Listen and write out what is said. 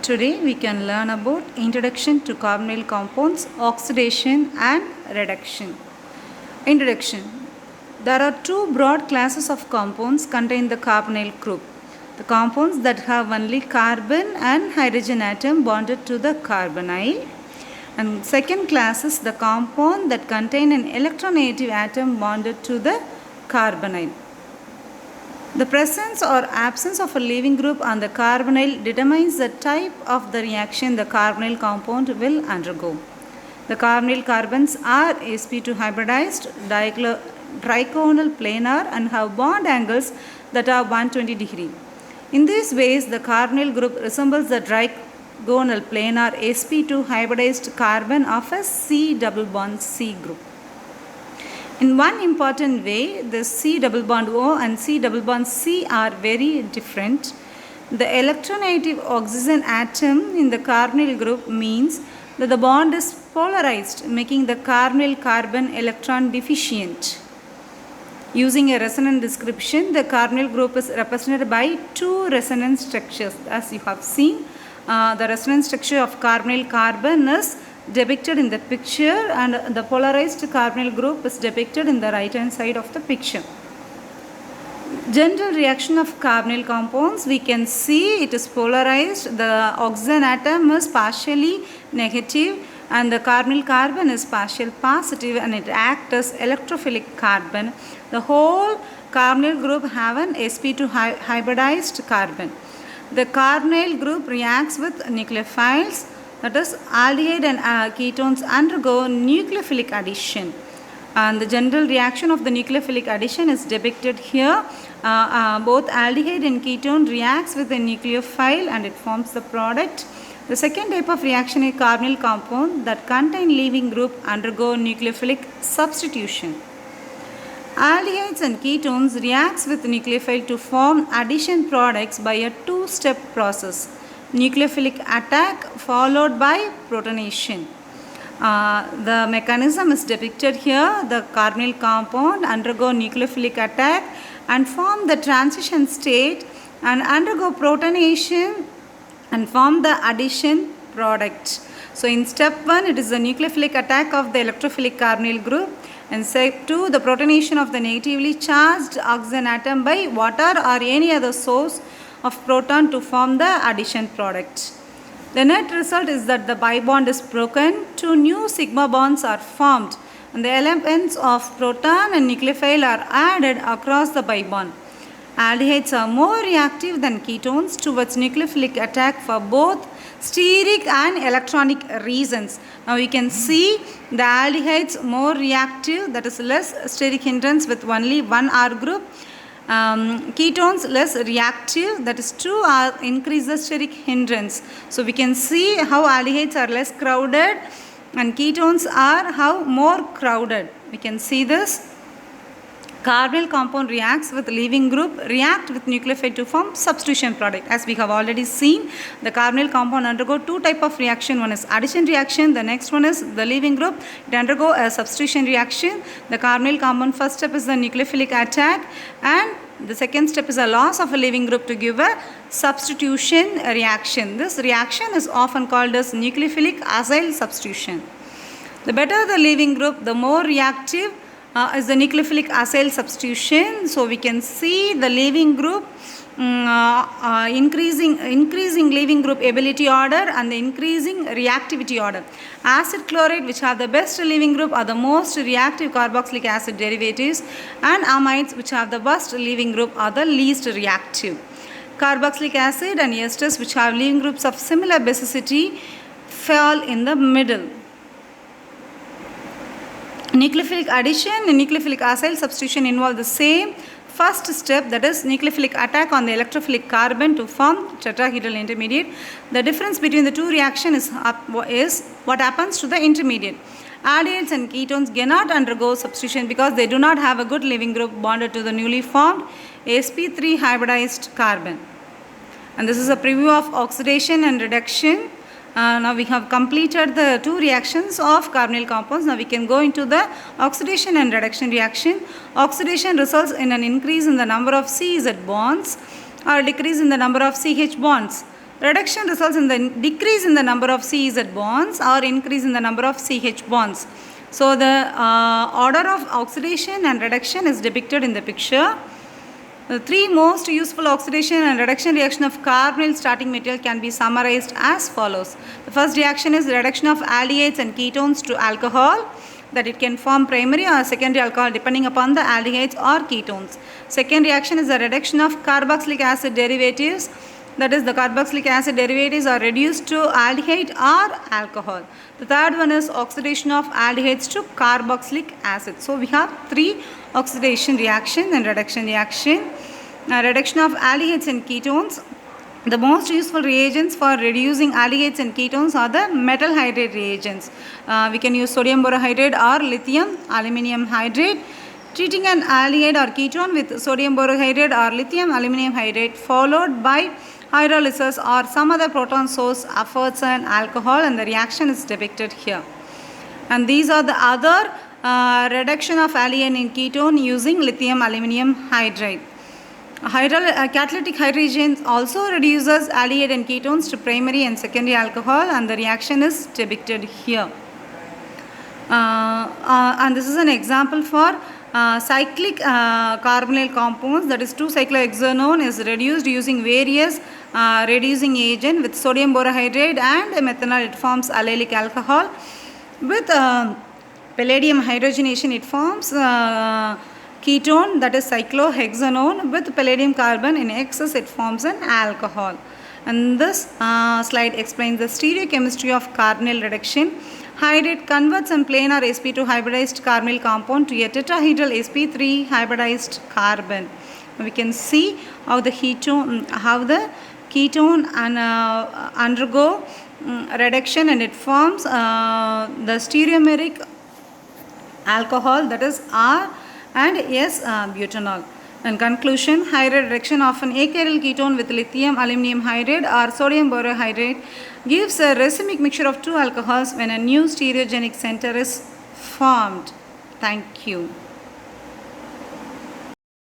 Today we can learn about Introduction to Carbonyl Compounds, Oxidation and Reduction. Introduction. There are two broad classes of compounds contained in the carbonyl group. The compounds that have only carbon and hydrogen atom bonded to the carbonyl. And second class is the compound that contain an electronegative atom bonded to the carbonyl. The presence or absence of a leaving group on the carbonyl determines the type of the reaction the carbonyl compound will undergo. The carbonyl carbons are sp2 hybridized, trigonal planar and have bond angles that are 120 degree. In these ways, the carbonyl group resembles the trigonal planar sp2 hybridized carbon of a C double bond C group. In one important way, the C double bond O and C double bond C are very different. The electronegative oxygen atom in the carbonyl group means that the bond is polarized, making the carbonyl carbon electron deficient. Using a resonance description, the carbonyl group is represented by two resonance structures. As you have seen, the resonance structure of carbonyl carbon is depicted in the picture and the polarized carbonyl group is depicted in the right hand side of the picture. General reaction of carbonyl compounds, we can see it is polarized. The oxygen atom is partially negative and the carbonyl carbon is partial positive and it acts as electrophilic carbon. The whole carbonyl group have an sp2 hybridized carbon. The carbonyl group reacts with nucleophiles, that is aldehyde and ketones undergo nucleophilic addition. And the general reaction of the nucleophilic addition is depicted here. Both aldehyde and ketone reacts with a nucleophile and it forms the product. The second type of reaction is carbonyl compound that contain leaving group undergo nucleophilic substitution. Aldehydes and ketones reacts with nucleophile to form addition products by a two-step process. Nucleophilic attack followed by protonation. The mechanism is depicted here. The carbonyl compound undergo nucleophilic attack and form the transition state and undergo protonation and form the addition product. So in step 1 it is the nucleophilic attack of the electrophilic carbonyl group, and step 2 the protonation of the negatively charged oxygen atom by water or any other source of proton to form the addition product. The net result is that the pi bond is broken, two new sigma bonds are formed and the elements of proton and nucleophile are added across the pi bond. Aldehydes are more reactive than ketones towards nucleophilic attack for both steric and electronic reasons. Now we can see the aldehydes more reactive, that is less steric hindrance with only one R group. Ketones less reactive, that is 2R increase the steric hindrance. So we can see how aldehydes are less crowded and ketones are how more crowded. We can see this. Carbonyl compound reacts with leaving group, react with nucleophile to form substitution product. As we have already seen, the carbonyl compound undergo two type of reaction. One is addition reaction, the next one is the leaving group. It undergo a substitution reaction. The carbonyl compound first step is the nucleophilic attack and the second step is a loss of a leaving group to give a substitution reaction. This reaction is often called as nucleophilic acyl substitution. The better the leaving group, the more reactive is the nucleophilic acyl substitution. So we can see the leaving group increasing leaving group ability order and the increasing reactivity order. Acid chloride, which have the best leaving group, are the most reactive carboxylic acid derivatives, and amides, which have the worst leaving group, are the least reactive. Carboxylic acid and esters, which have leaving groups of similar basicity, fall in the middle. Nucleophilic addition and nucleophilic acyl substitution involve the same first step, that is nucleophilic attack on the electrophilic carbon to form tetrahedral intermediate. The difference between the two reactions is what happens to the intermediate. Aldehydes and ketones cannot undergo substitution because they do not have a good leaving group bonded to the newly formed sp3 hybridized carbon. And this is a preview of oxidation and reduction. Now we have completed the two reactions of carbonyl compounds. Now we can go into the oxidation and reduction reaction. Oxidation results in an increase in the number of CZ bonds or decrease in the number of CH bonds. Reduction results in the decrease in the number of CZ bonds or increase in the number of CH bonds. So the order of oxidation and reduction is depicted in the picture. The three most useful oxidation and reduction reaction of carbonyl starting material can be summarized as follows. The first reaction is reduction of aldehydes and ketones to alcohol, that it can form primary or secondary alcohol depending upon the aldehydes or ketones. Second reaction is the reduction of carboxylic acid derivatives, that is the carboxylic acid derivatives are reduced to aldehyde or alcohol. The third one is oxidation of aldehydes to carboxylic acid. So we have three oxidation reaction and reduction reaction. Reduction of aldehydes and ketones. The most useful reagents for reducing aldehydes and ketones are the metal hydride reagents. We can use sodium borohydride or lithium aluminium hydride. Treating an aldehyde or ketone with sodium borohydride or lithium aluminium hydride followed by hydrolysis or some other proton source affords an alcohol, and the reaction is depicted here. And these are the other reduction of aldehyde and ketone using lithium aluminium hydride. Catalytic hydrogen also reduces aldehyde and ketones to primary and secondary alcohol, and the reaction is depicted here. And this is an example for cyclic carbonyl compounds, that is 2-cyclohexanone is reduced using various reducing agent. With sodium borohydride and methanol it forms allylic alcohol. With palladium hydrogenation it forms ketone, that is cyclohexanone. With palladium carbon in excess it forms an alcohol. And this slide explains the stereochemistry of carbonyl reduction. Hydrate converts an planar sp2 hybridized carbonyl compound to a tetrahedral sp3 hybridized carbon. We can see how the ketone undergo reduction and it forms the stereomeric alcohol, that is R and S butanol. In conclusion, hydride reduction of an achiral ketone with lithium aluminium hydride or sodium borohydride gives a racemic mixture of two alcohols when a new stereogenic center is formed. Thank you.